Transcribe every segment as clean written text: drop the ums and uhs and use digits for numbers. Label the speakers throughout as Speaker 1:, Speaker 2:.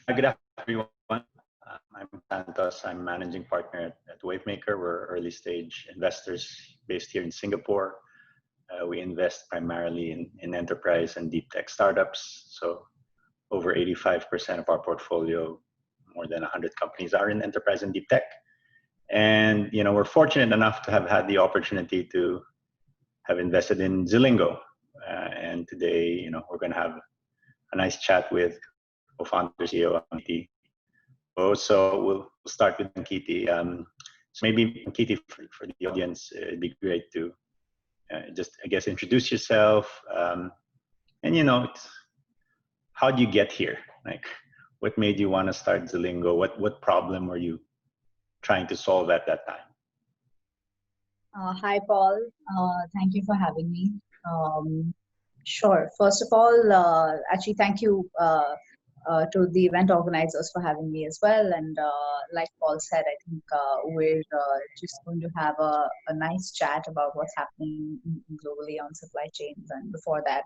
Speaker 1: Good afternoon, everyone. I'm Santos. I'm managing partner at Wavemaker. We're early stage investors based here in Singapore. We invest primarily in enterprise and deep tech startups. So over 85% of our portfolio, more than 100 companies, are in enterprise and deep tech. And we're fortunate enough to have had the opportunity to have invested in Zilingo. And today, we're going to have a nice chat with co-founder CEO Ankiti Bose. So we'll start with Ankiti. So maybe Ankiti, for the audience, it'd be great to just, I guess, introduce yourself. And how did you get here? Like, what made you want to start Zilingo? What problem were you trying to solve at that time?
Speaker 2: Hi, Paul. Thank you for having me. Sure. First of all, actually, thank you to the event organizers for having me as well. And like Paul said, I think we're just going to have a nice chat about what's happening globally on supply chains. And before that,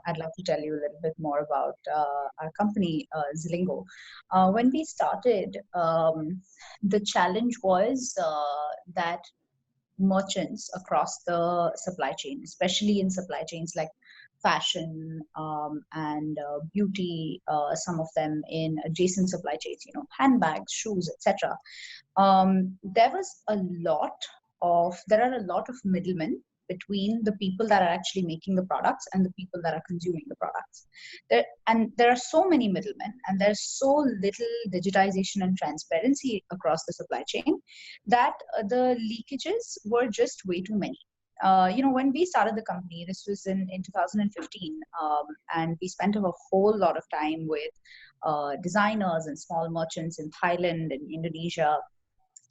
Speaker 2: I'd love to tell you a little bit more about our company, Zilingo. When we started, the challenge was that merchants across the supply chain, especially in supply chains like fashion and beauty, some of them in adjacent supply chains, handbags, shoes, etc. There are a lot of middlemen between the people that are actually making the products and the people that are consuming the products. There are so many middlemen, and there's so little digitization and transparency across the supply chain that the leakages were just way too many. When we started the company, this was in 2015, and we spent a whole lot of time with designers and small merchants in Thailand and Indonesia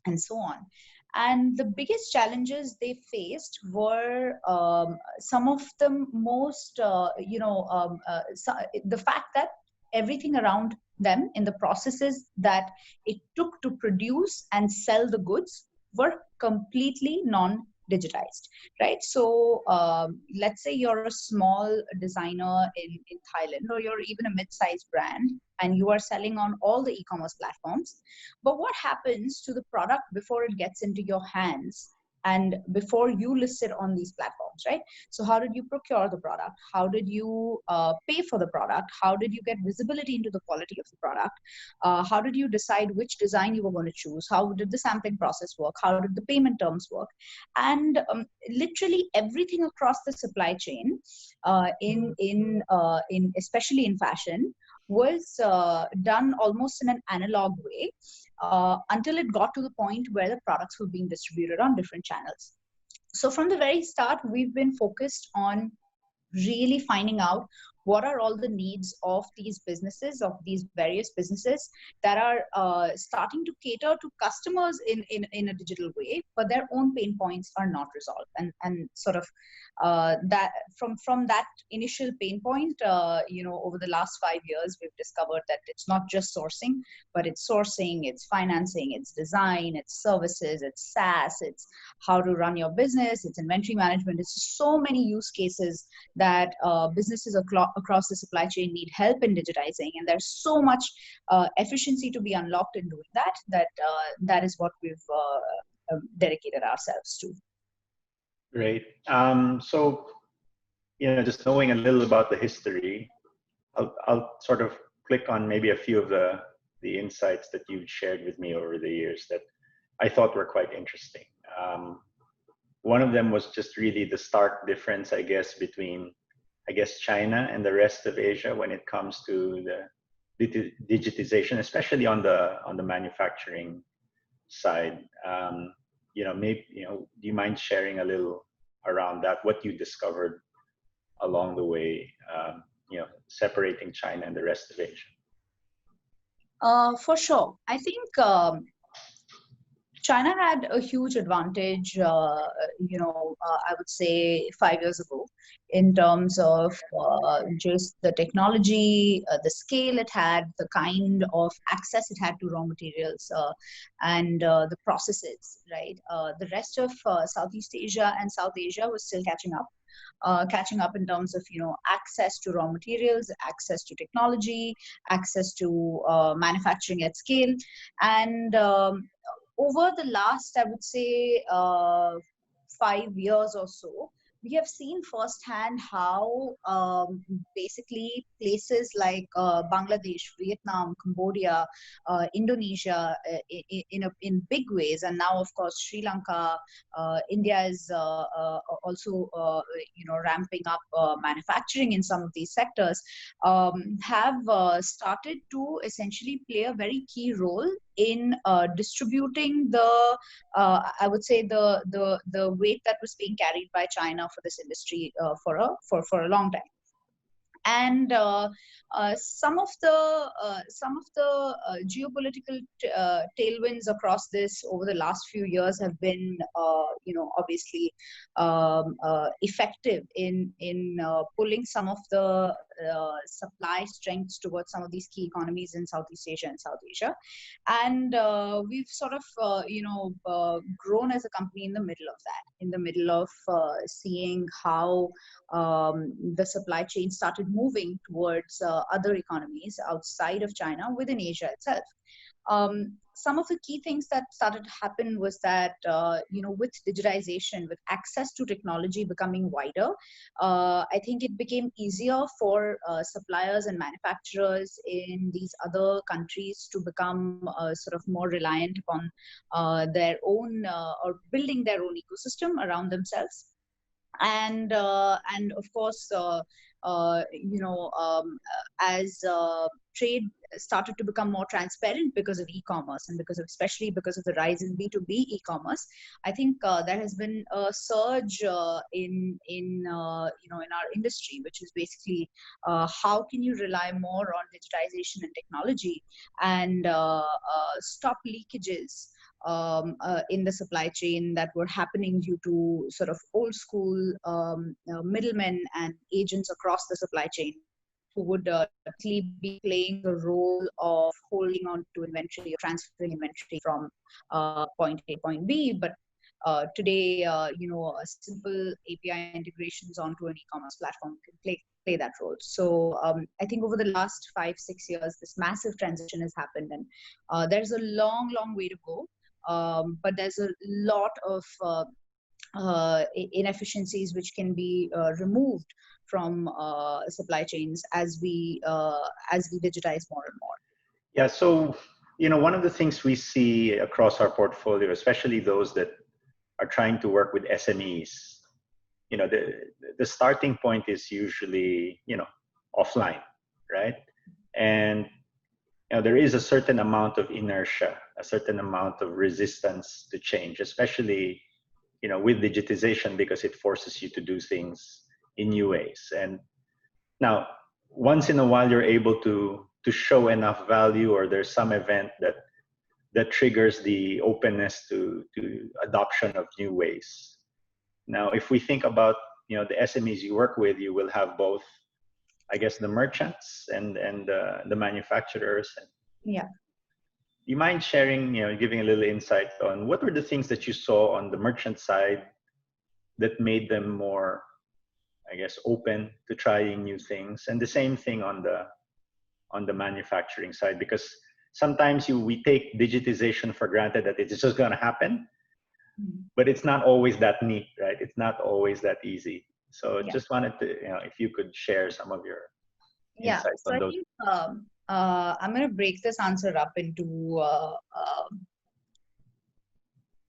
Speaker 2: and so on. And the biggest challenges they faced were some of the most, the fact that everything around them in the processes that it took to produce and sell the goods were completely non-digitized, right? So let's say you're a small designer in Thailand, or you're even a mid-sized brand, and you are selling on all the e-commerce platforms. But what happens to the product before it gets into your hands and before you list it on these platforms, right? So how did you procure the product? How did you pay for the product? How did you get visibility into the quality of the product? How did you decide which design you were going to choose? How did the sampling process work? How did the payment terms work? And literally everything across the supply chain, especially in fashion, was done almost in an analog way until it got to the point where the products were being distributed on different channels. So from the very start, we've been focused on really finding out what are all the needs of these businesses, of these various businesses that are starting to cater to customers in a digital way, but their own pain points are not resolved. And sort of that from that initial pain point, over the last 5 years, we've discovered that it's not just sourcing, but it's sourcing, it's financing, it's design, it's services, it's SaaS, it's how to run your business, it's inventory management. It's so many use cases that businesses across the supply chain need help in digitizing, and there's so much efficiency to be unlocked in doing that is what we've dedicated ourselves to.
Speaker 1: Great. So, just knowing a little about the history, I'll sort of click on maybe a few of the insights that you've shared with me over the years that I thought were quite interesting. One of them was just really the stark difference, I guess, between China and the rest of Asia when it comes to the digitization, especially on the manufacturing side. Do you mind sharing a little around that? What you discovered along the way, separating China and the rest of Asia?
Speaker 2: For sure. I think China had a huge advantage, I would say 5 years ago, in terms of just the technology, the scale it had, the kind of access it had to raw materials, and the processes, right? The rest of Southeast Asia and South Asia was still catching up. catching up in terms of, access to raw materials, access to technology, access to manufacturing at scale. And over the last, I would say, 5 years or so, we have seen firsthand how basically places like Bangladesh, Vietnam, Cambodia, Indonesia, in big ways, and now of course Sri Lanka, India is also ramping up manufacturing in some of these sectors, have started to essentially play a very key role in distributing the I would say the weight that was being carried by China for this industry for a long time. And some of the geopolitical tailwinds across this over the last few years have been, obviously effective in pulling some of the supply strengths towards some of these key economies in Southeast Asia and South Asia. And we've sort of, grown as a company in the middle of that, in the middle of seeing how the supply chain started moving towards other economies outside of China within Asia itself. Some of the key things that started to happen was that, with digitization, with access to technology becoming wider, I think it became easier for suppliers and manufacturers in these other countries to become sort of more reliant upon their own or building their own ecosystem around themselves. And of course, as trade started to become more transparent because of e-commerce and especially because of the rise in B2B e-commerce, I think there has been a surge in our industry, which is basically how can you rely more on digitization and technology and stop leakages in the supply chain that were happening due to sort of old school middlemen and agents across the supply chain who would likely be playing the role of holding on to inventory or transferring inventory from point A to point B. But today, a simple API integrations onto an e-commerce platform can play that role. So I think over the last 5-6 years, this massive transition has happened, and there's a long way to go. But there's a lot of inefficiencies which can be removed from supply chains as we digitize more and more.
Speaker 1: Yeah, so one of the things we see across our portfolio, especially those that are trying to work with SMEs, the starting point is usually offline, right? And there is a certain amount of inertia, a certain amount of resistance to change, especially with digitization, because it forces you to do things in new ways. And now, once in a while, you're able to show enough value, or there's some event that triggers the openness to adoption of new ways. Now, if we think about the SMEs you work with, you will have both, I guess, the merchants and the manufacturers.
Speaker 2: Yeah.
Speaker 1: Do you mind sharing, giving a little insight on what were the things that you saw on the merchant side that made them more, I guess, open to trying new things, and the same thing on the manufacturing side? Because sometimes we take digitization for granted, that it's just going to happen, but it's not always that neat, right? It's not always that easy. So just wanted to, if you could share some of your insights on those.
Speaker 2: I think, I'm going to break this answer up into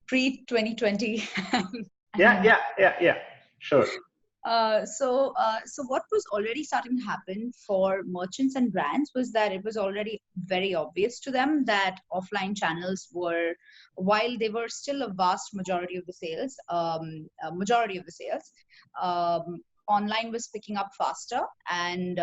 Speaker 2: pre-2020.
Speaker 1: Yeah, sure.
Speaker 2: So what was already starting to happen for merchants and brands was that it was already very obvious to them that offline channels were, while they were still a vast majority of the sales, online was picking up faster, and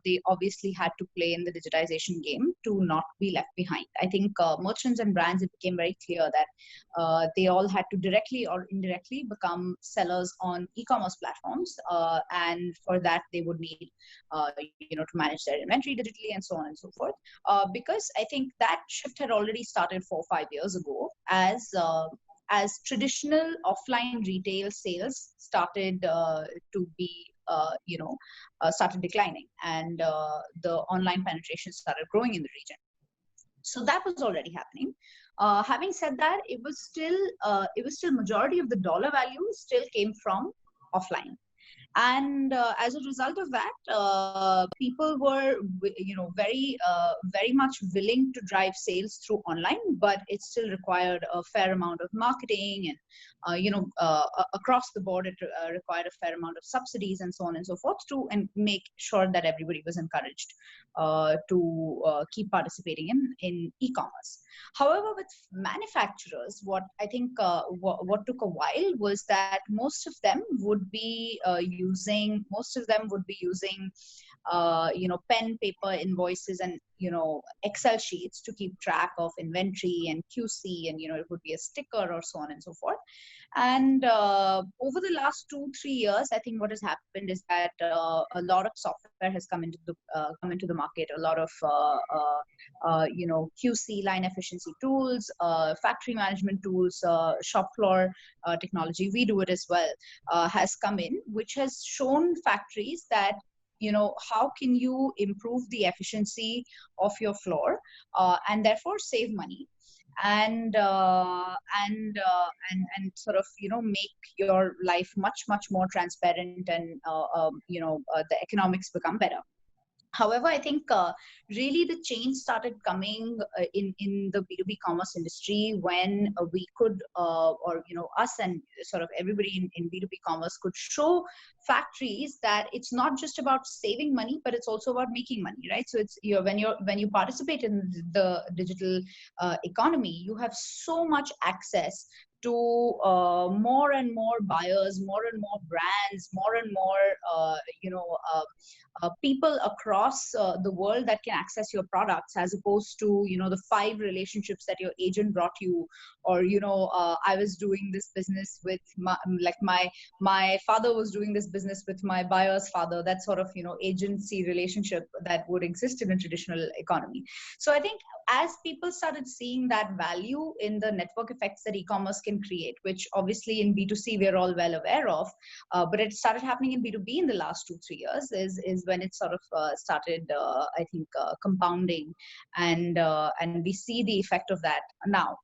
Speaker 2: they obviously had to play in the digitization game to not be left behind. I think merchants and brands, it became very clear that they all had to directly or indirectly become sellers on e-commerce platforms, and for that they would need to manage their inventory digitally and so on and so forth, because I think that shift had already started 4 or 5 years ago as as traditional offline retail sales started to be, started declining, and the online penetration started growing in the region. So that was already happening. Having said that, it was still majority of the dollar value still came from offline. And as a result of that, people were, very much willing to drive sales through online, but it still required a fair amount of marketing, and across the board it required a fair amount of subsidies and so on and so forth, to and make sure that everybody was encouraged to keep participating in e-commerce. However, with manufacturers, what I think what took a while was that most of them would be using pen, paper, invoices, and Excel sheets to keep track of inventory and QC, and it would be a sticker or so on and so forth. And over the last 2-3 years, I think what has happened is that a lot of software has come into the market. A lot of QC, line efficiency tools, factory management tools, shop floor technology. We do it as well. Has come in, which has shown factories that how can you improve the efficiency of your floor, and therefore save money, and sort of make your life much more transparent, and the economics become better. However, I think really the change started coming in the B2B commerce industry when we could, us and sort of everybody in B2B commerce could show factories that it's not just about saving money, but it's also about making money, right? So it's when you participate in the digital economy, you have so much access to more and more buyers, more and more brands, more and more people across the world that can access your products, as opposed to the 5 relationships that your agent brought you, or I was doing this business with my father was doing this business with my buyer's father. That sort of agency relationship that would exist in a traditional economy. So I think as people started seeing that value in the network effects that e-commerce can create, which obviously in B2C we're all well aware of, but it started happening in B2B in the last 2-3 years, is when it sort of started, I think, compounding, and we see the effect of that now.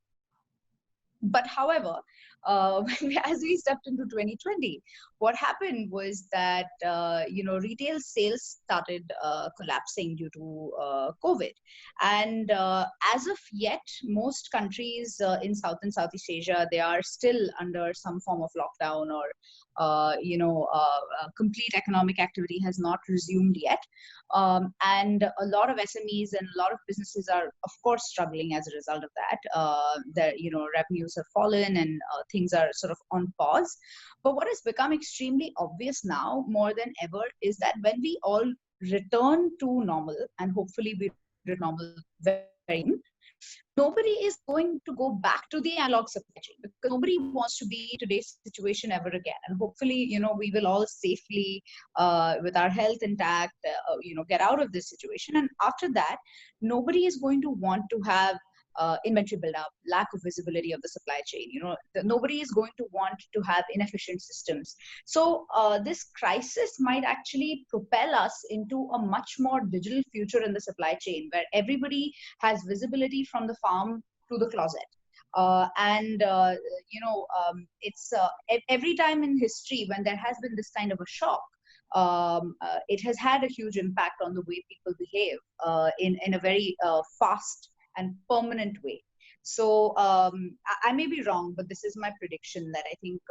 Speaker 2: But however, as we stepped into 2020, what happened was that retail sales started collapsing due to COVID, and as of yet, most countries in South and Southeast Asia, they are still under some form of lockdown, or complete economic activity has not resumed yet, and a lot of SMEs and a lot of businesses are, of course, struggling as a result of that. Their revenues have fallen, and things are sort of on pause. But what has become extremely obvious now, more than ever, is that when we all return to normal, and hopefully we return to normal very soon, nobody is going to go back to the analog supply chain, because nobody wants to be in today's situation ever again. And hopefully, we will all safely, with our health intact, get out of this situation. And after that, nobody is going to want to have inventory buildup, lack of visibility of the supply chain. Nobody is going to want to have inefficient systems. So this crisis might actually propel us into a much more digital future in the supply chain, where everybody has visibility from the farm to the closet. It's every time in history when there has been this kind of a shock, it has had a huge impact on the way people behave in a very fast and permanent way. So I may be wrong, but this is my prediction, that I think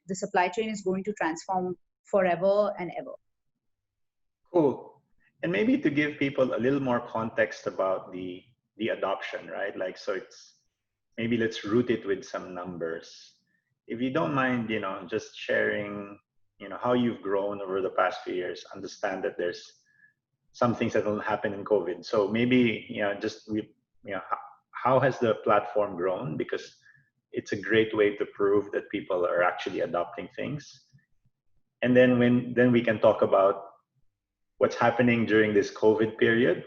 Speaker 2: the supply chain is going to transform forever and ever.
Speaker 1: Cool. And maybe to give people a little more context about the adoption, right? Like, so it's, maybe let's root it with some numbers. If you don't mind, just sharing, how you've grown over the past few years. Understand that there's some things that will happen in COVID. So maybe, how has the platform grown? Because it's a great way to prove that people are actually adopting things. And then we can talk about what's happening during this COVID period,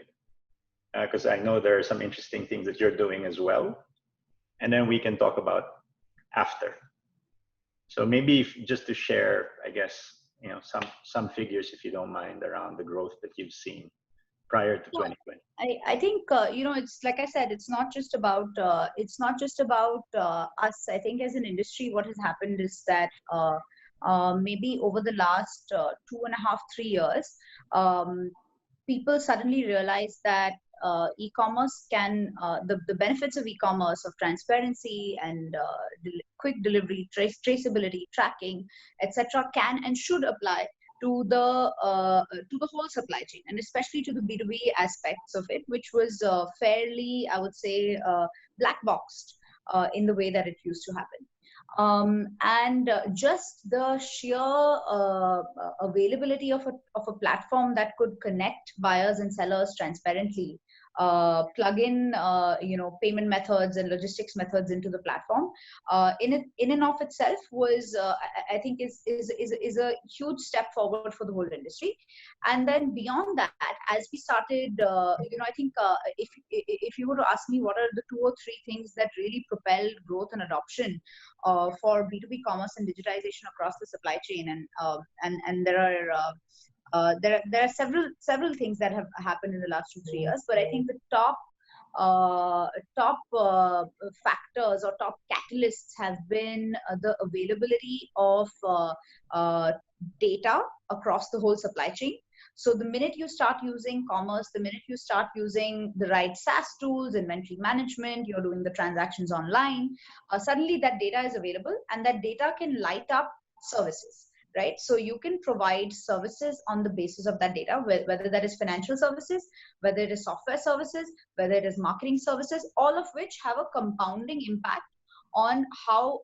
Speaker 1: because I know there are some interesting things that you're doing as well. And then we can talk about after. So maybe just to share, I guess, some figures, if you don't mind, around the growth that you've seen prior to 2020.
Speaker 2: I think it's like I said, it's not just about us. I think as an industry, what has happened is that maybe over the last 2.5, 3 years, people suddenly realize that e-commerce the benefits of e-commerce, of transparency and quick delivery, traceability, tracking, etc., can and should apply to the whole supply chain, and especially to the B2B aspects of it, which was fairly, I would say, black boxed in the way that it used to happen. And just the sheer availability of a platform that could connect buyers and sellers transparently, plug in payment methods and logistics methods into the platform, in and of itself was I think is a huge step forward for the whole industry. And then beyond that, as we started, I think if you were to ask me what are the 2 or 3 things that really propelled growth and adoption for B2B commerce and digitization across the supply chain, and there are several things that have happened in the last 2-3 years, but I think the top factors or top catalysts have been the availability of data across the whole supply chain. So the minute you start using commerce, the minute you start using the right SaaS tools, inventory management, you're doing the transactions online, suddenly that data is available, and that data can light up services. Right? So you can provide services on the basis of that data, whether that is financial services, whether it is software services, whether it is marketing services, all of which have a compounding impact on how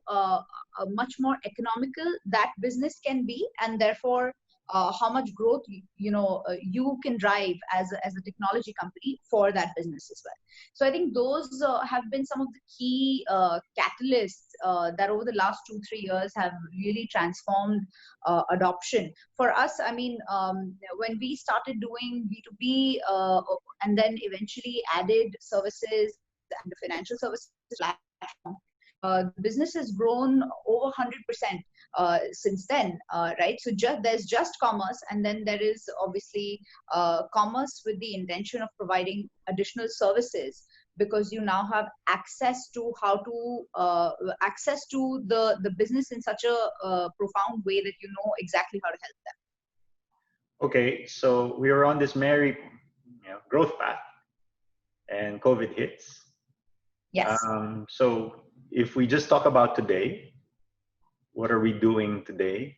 Speaker 2: much more economical that business can be, and therefore how much growth you can drive as a technology company for that business as well. So I think those have been some of the key catalysts that over the last 2-3 years have really transformed adoption for us. I mean, when we started doing B2B and then eventually added services and the financial services platform, the business has grown over 100% since then, right? So there's just commerce, and then there is obviously commerce with the intention of providing additional services, because you now have access to access to the business in such a profound way that you know exactly how to help them.
Speaker 1: Okay, so we were on this merry growth path, and COVID hits.
Speaker 2: Yes.
Speaker 1: So if we just talk about today, what are we doing today?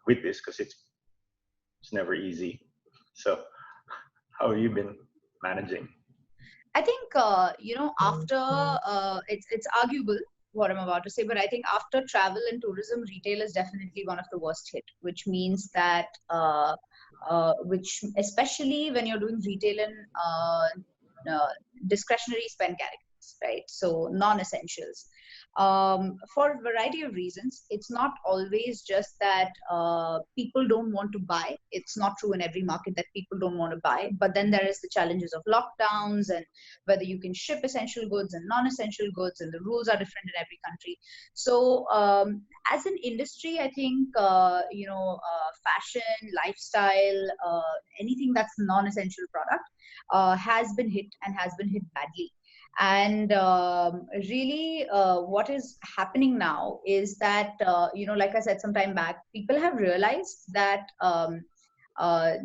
Speaker 1: With this, because it's never easy. So how have you been managing?
Speaker 2: I think after it's arguable what I'm about to say, but I think after travel and tourism, retail is definitely one of the worst hit, which means that which especially when you're doing retail in discretionary spend categories, right? So non-essentials. For a variety of reasons. It's not always just that people don't want to buy. It's not true in every market that people don't want to buy. But then there is the challenges of lockdowns and whether you can ship essential goods and non-essential goods, and the rules are different in every country. So as an industry, I think, fashion, lifestyle, anything that's non-essential product has been hit and has been hit badly. And really what is happening now is that, like I said some time back, people have realized that a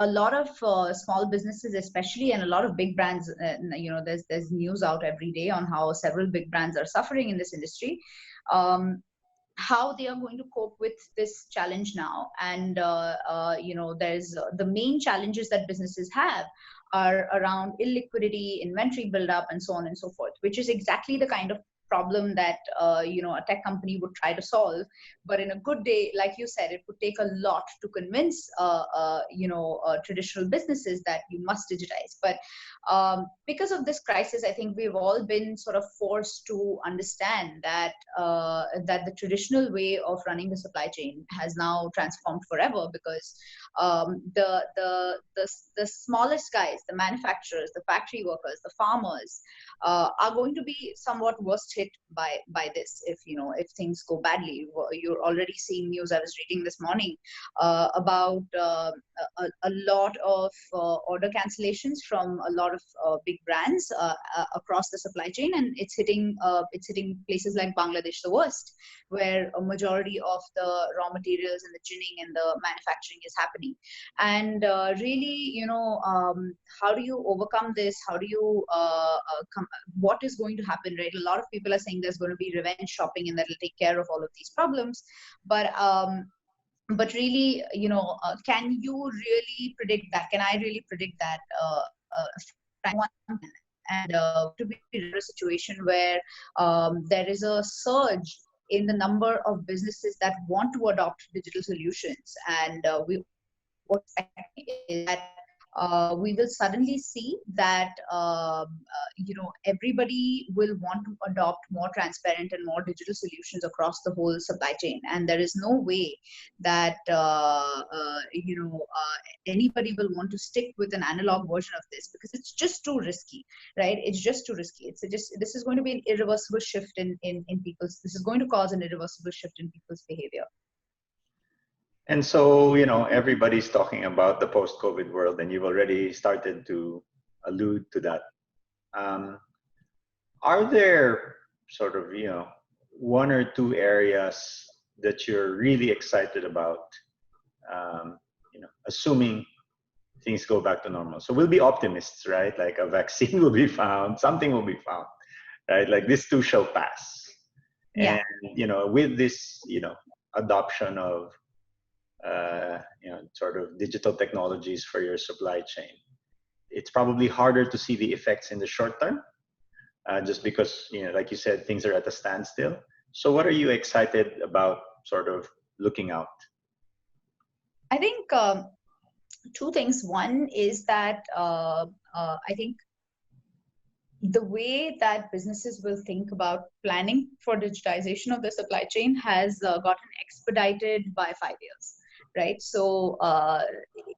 Speaker 2: lot of small businesses especially, and a lot of big brands, there's news out every day on how several big brands are suffering in this industry, how they are going to cope with this challenge now. And there's the main challenges that businesses have are around illiquidity, inventory buildup, and so on and so forth, which is exactly the kind of problem that a tech company would try to solve. But in a good day, like you said, it would take a lot to convince traditional businesses that you must digitize. But because of this crisis, I think we've all been sort of forced to understand that that the traditional way of running the supply chain has now transformed forever, because the smallest guys, the manufacturers, the factory workers, the farmers, are going to be somewhat worst hit by this. If things go badly, you're already seeing news. I was reading this morning about a lot of order cancellations from a lot of big brands across the supply chain, and it's hitting places like Bangladesh the worst, where a majority of the raw materials and the ginning and the manufacturing is happening. And really, how do you overcome this? How do you what is going to happen, right? A lot of people are saying there's going to be revenge shopping and that will take care of all of these problems, but really, can you really predict that? Can I really predict that? And to be in a situation where there is a surge in the number of businesses that want to adopt digital solutions, and what's expecting is that we will suddenly see that everybody will want to adopt more transparent and more digital solutions across the whole supply chain, and there is no way that anybody will want to stick with an analog version of this, because it's just too risky, right? It's just too risky. This is going to be an irreversible shift in people's. This is going to cause an irreversible shift in people's behavior.
Speaker 1: And so, everybody's talking about the post-COVID world, and you've already started to allude to that. Are there sort of, one or two areas that you're really excited about, assuming things go back to normal? So we'll be optimists, right? Like a vaccine will be found, something will be found, right? Like this too shall pass.
Speaker 2: Yeah.
Speaker 1: And, with this, adoption of sort of digital technologies for your supply chain, it's probably harder to see the effects in the short term, just because, like you said, things are at a standstill. So what are you excited about sort of looking out?
Speaker 2: I think two things. One is that I think the way that businesses will think about planning for digitization of the supply chain has gotten expedited by 5 years. Right, so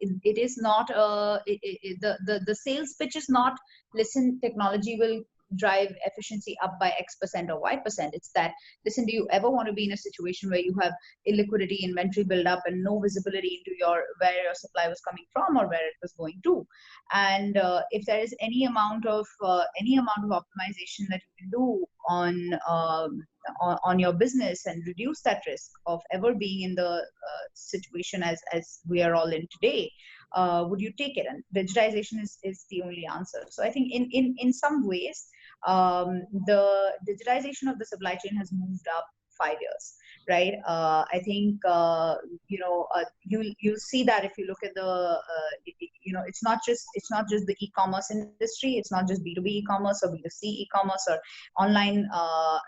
Speaker 2: it is not the sales pitch is not, listen, technology will drive efficiency up by X% or Y%. It's that, listen, do you ever want to be in a situation where you have illiquidity, inventory buildup, and no visibility into where your supply was coming from or where it was going to? And if there is any amount of optimization that you can do on your business and reduce that risk of ever being in the situation as we are all in today, would you take it? And digitization is the only answer. So I think in some ways, the digitization of the supply chain has moved up 5 years, right? I think you'll see that if you look at the it's not just the e-commerce industry. It's not just B2B e-commerce or B2C e-commerce or online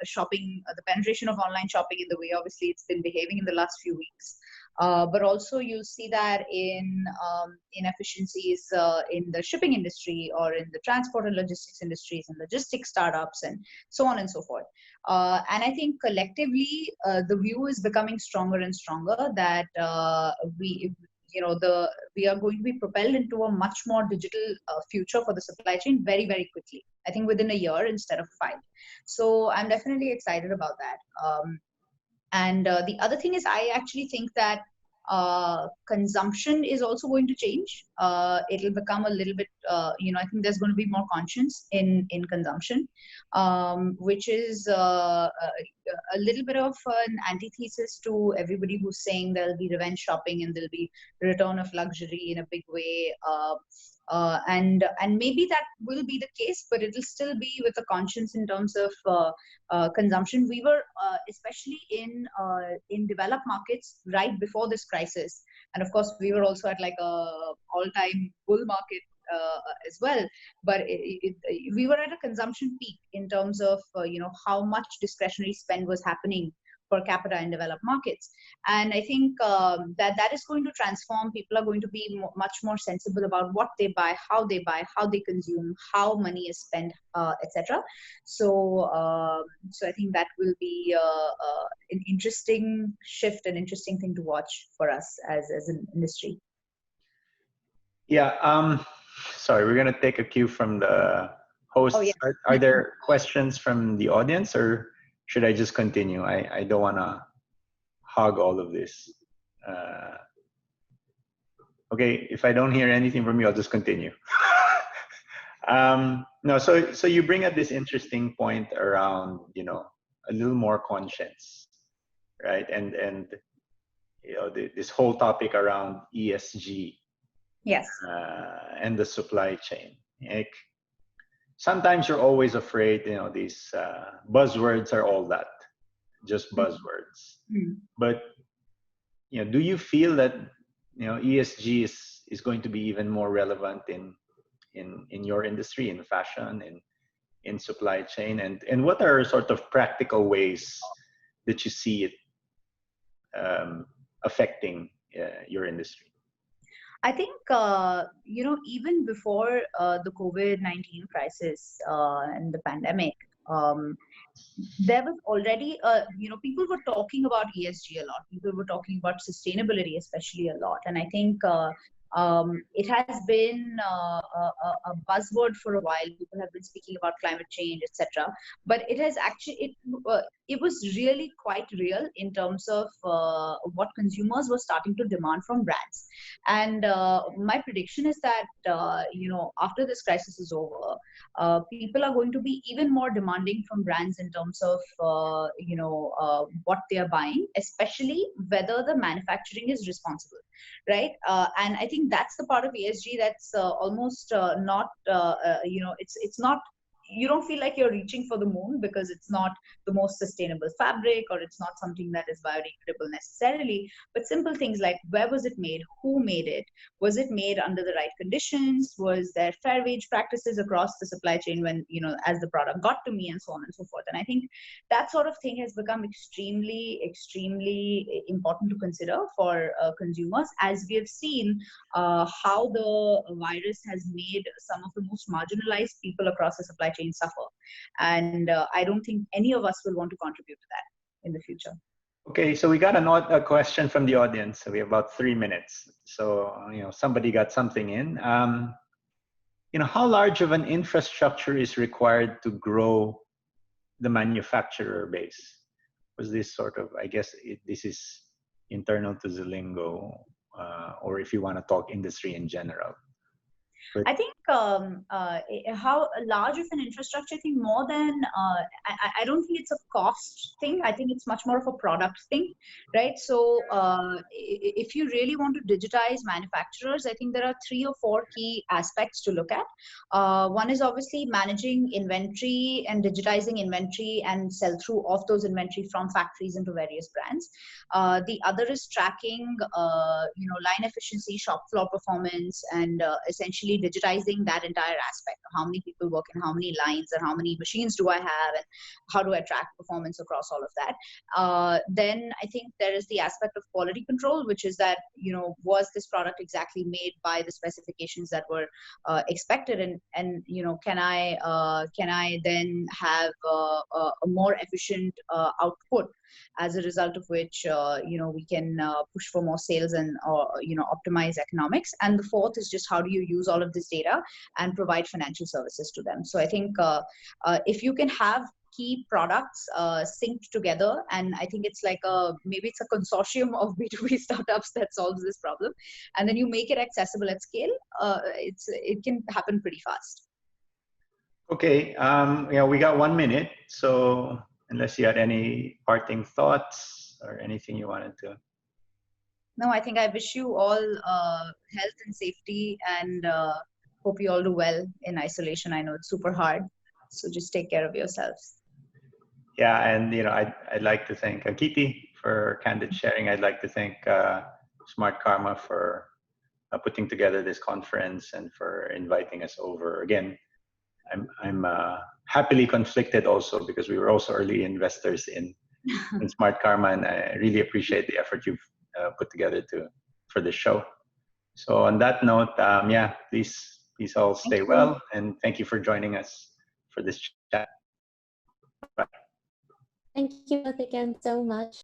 Speaker 2: shopping. The penetration of online shopping in the way obviously it's been behaving in the last few weeks. But also you'll see that in efficiencies in the shipping industry or in the transport and logistics industries and logistics startups and so on and so forth. And I think collectively the view is becoming stronger and stronger that we are going to be propelled into a much more digital future for the supply chain very, very quickly. I think within a year instead of 5. So I'm definitely excited about that. And the other thing is, I actually think that consumption is also going to change. It'll become a little bit, I think there's going to be more conscience in consumption, which is a little bit of an antithesis to everybody who's saying there'll be revenge shopping and there'll be return of luxury in a big way. And maybe that will be the case, but it'll still be with a conscience in terms of consumption. We were, especially in developed markets, right before this crisis, and of course we were also at like a all-time bull market as well. But we were at a consumption peak in terms of how much discretionary spend was happening per capita in developed markets. And I think that is going to transform. People are going to be much more sensible about what they buy, how they consume, how money is spent, etc. So I think that will be an interesting shift, an interesting thing to watch for us as an industry.
Speaker 1: Yeah. Sorry, we're going to take a cue from the hosts,
Speaker 2: Oh, yes.
Speaker 1: are there questions from the audience, or should I just continue? I don't want to hog all of this. Okay, if I don't hear anything from you, I'll just continue. No, so you bring up this interesting point around, a little more conscience, right? And this whole topic around ESG,
Speaker 2: Yes.
Speaker 1: and the supply chain. Like, sometimes you're always afraid, these buzzwords are all that, just buzzwords.
Speaker 2: Mm.
Speaker 1: But do you feel that ESG is going to be even more relevant in your industry, in fashion, in supply chain, and what are sort of practical ways that you see it affecting your industry?
Speaker 2: I think, even before the COVID-19 crisis and the pandemic, there was already, people were talking about ESG a lot. People were talking about sustainability, especially, a lot. And I think it has been a buzzword for a while. People have been speaking about climate change, etc. But it has actually, it was really quite real in terms of what consumers were starting to demand from brands. And my prediction is that, after this crisis is over, people are going to be even more demanding from brands in terms of what they are buying, especially whether the manufacturing is responsible, right? And I think that's the part of ESG that's almost not it's not, you don't feel like you're reaching for the moon because it's not the most sustainable fabric, or it's not something that is biodegradable necessarily, but simple things like, where was it made, who made it, was it made under the right conditions, was there fair wage practices across the supply chain when, as the product got to me, and so on and so forth. And I think that sort of thing has become extremely important to consider for consumers, as we have seen how the virus has made some of the most marginalized people across the supply chain suffer. And I don't think any of us will want to contribute to that in the future.
Speaker 1: Okay, so we got a question from the audience. So we have about 3 minutes. So, somebody got something in. How large of an infrastructure is required to grow the manufacturer base? Was this sort of, I guess this is internal to Zilingo, or if you want to talk industry in general. But
Speaker 2: I think how large of an infrastructure, I think more than, I don't think it's a cost thing. I think it's much more of a product thing, right? So if you really want to digitize manufacturers, I think there are 3 or 4 key aspects to look at. One is obviously managing inventory and digitizing inventory and sell through of those inventory from factories into various brands. The other is tracking, line efficiency, shop floor performance, and essentially digitizing that entire aspect of how many people work in how many lines, and how many machines do I have, and how do I track performance across all of that. Then I think there is the aspect of quality control, which is that, was this product exactly made by the specifications that were expected, and can I then have a more efficient output, as a result of which we can push for more sales and optimize economics. And the fourth is just, how do you use all of this data and provide financial services to them. So I think if you can have key products synced together, and I think it's like maybe it's a consortium of B2B startups that solves this problem, and then you make it accessible at scale, it can happen pretty fast.
Speaker 1: Okay, we got 1 minute, so unless you had any parting thoughts or anything you wanted to.
Speaker 2: No, I think I wish you all health and safety, and hope you all do well in isolation. I know it's super hard, so just take care of yourselves.
Speaker 1: Yeah, and I'd like to thank Ankiti for candid sharing. I'd like to thank Smartkarma for putting together this conference and for inviting us over. Again, I'm happily conflicted also, because we were also early investors in Smartkarma, and I really appreciate the effort you've put together for this show. So on that note, please all stay well, and thank you for joining us for this chat. Bye.
Speaker 3: Thank you both again so much.